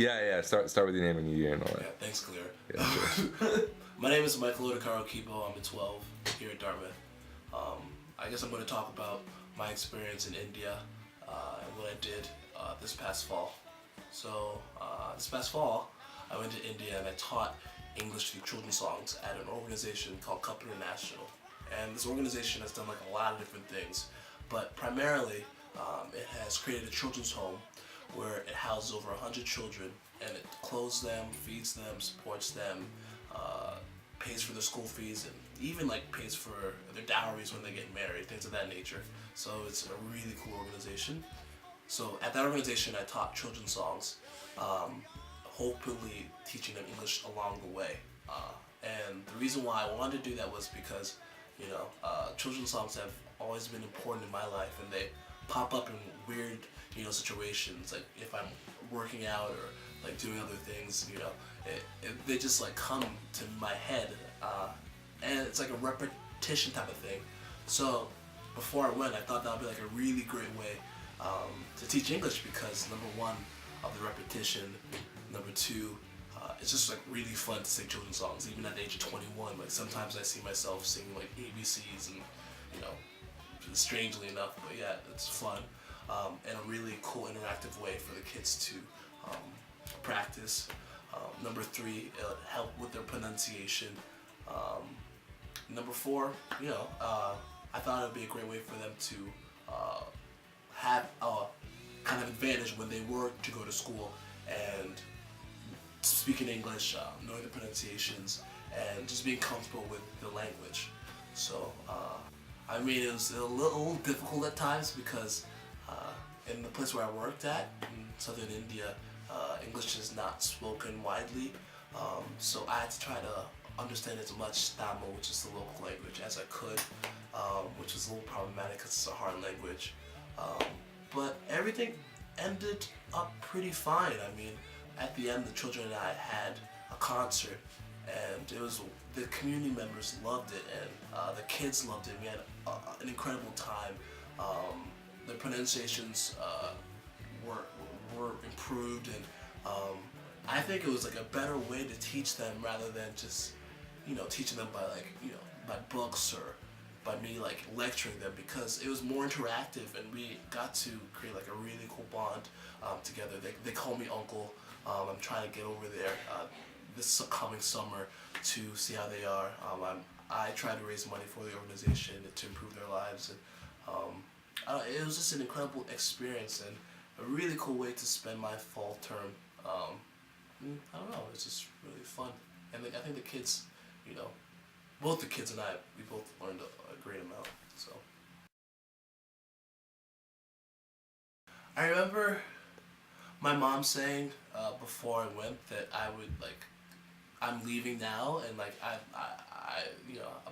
Yeah. Start with your name and your year and all Yeah, that. thanks, Claire. Yeah, sure. My name is Michael Odokara-Okibgo. I'm a 12 here at Dartmouth. I guess I'm going to talk about my experience in India and what I did this past fall. So this past fall, I went to India and I taught English through children's songs at an organization called Cup International. And this organization has done like a lot of different things, but primarily it has created a children's home where it houses over 100 children, and it clothes them, feeds them, supports them, pays for their school fees, and even like pays for their dowries when they get married, things of that nature. So it's a really cool organization. So at that organization, I taught children's songs, hopefully teaching them English along the way. And the reason why I wanted to do that was because, children's songs have always been important in my life, and they pop up in weird, situations. Like if I'm working out or like doing other things, they just like come to my head, and it's like a repetition type of thing. So before I went, I thought that would be like a really great way to teach English because number one, of the repetition. Number two, it's just like really fun to sing children's songs, even at the age of 21. Like sometimes I see myself singing like ABCs and strangely enough, but yeah, it's fun and a really cool interactive way for the kids to practice. Number three, it'll help with their pronunciation. Number four, I thought it would be a great way for them to have a kind of advantage when they were to go to school and speaking English, knowing the pronunciations, and just being comfortable with the language. So, it was a little difficult at times because in the place where I worked at, in southern India, English is not spoken widely. So I had to try to understand as much Tamil, which is the local language, as I could, which was a little problematic because it's a hard language. But everything ended up pretty fine. At the end, the children and I had a concert, and the community members loved it, and the kids loved it. We had an incredible time. The pronunciations were improved, and I think it was like a better way to teach them rather than just teaching them by books or by me like lecturing them, because it was more interactive and we got to create like a really cool bond together. They call me uncle. I'm trying to get over there this coming summer to see how they are. I try to raise money for the organization to improve their lives, and it was just an incredible experience and a really cool way to spend my fall term. I don't know, it's just really fun, and I think the kids, both the kids and I, we both learned a great amount. So I remember my mom saying before I went that I'm leaving now, and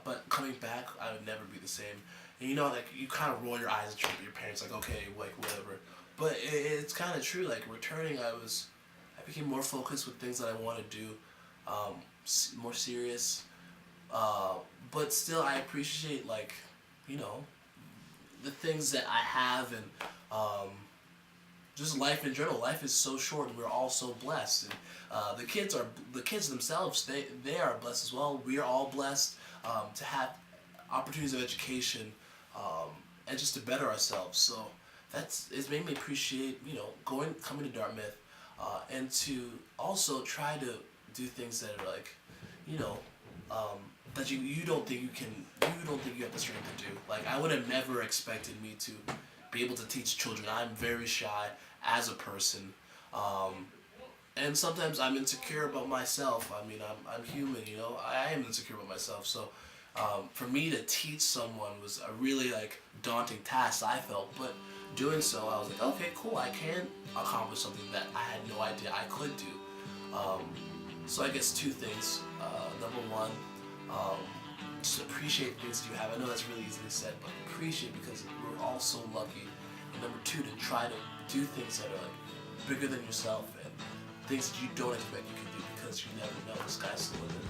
but coming back I would never be the same. And you kind of roll your eyes at your parents like, okay, like whatever. But it's kind of true. Like returning, I became more focused with things that I want to do, more serious. But still, I appreciate the things that I have, and just life in general. Life is so short, and we're all so blessed. And the kids themselves. They are blessed as well. We are all blessed to have opportunities of education and just to better ourselves. So it's made me appreciate coming to Dartmouth and to also try to do things that are that you don't think you have the strength to do. Like I would have never expected me to be able to teach children. I'm very shy as a person, and sometimes I'm insecure about myself. I'm human, I am insecure about myself. So for me to teach someone was a really daunting task, I felt. But doing so, I was like, okay, cool, I can accomplish something that I had no idea I could do. So I guess two things. Number one, just appreciate things that you have. I know that's really easily said, but appreciate because we're all so lucky. And number two, to try to do things that are bigger than yourself and things that you don't expect you can do, because you never know. The sky's the limit.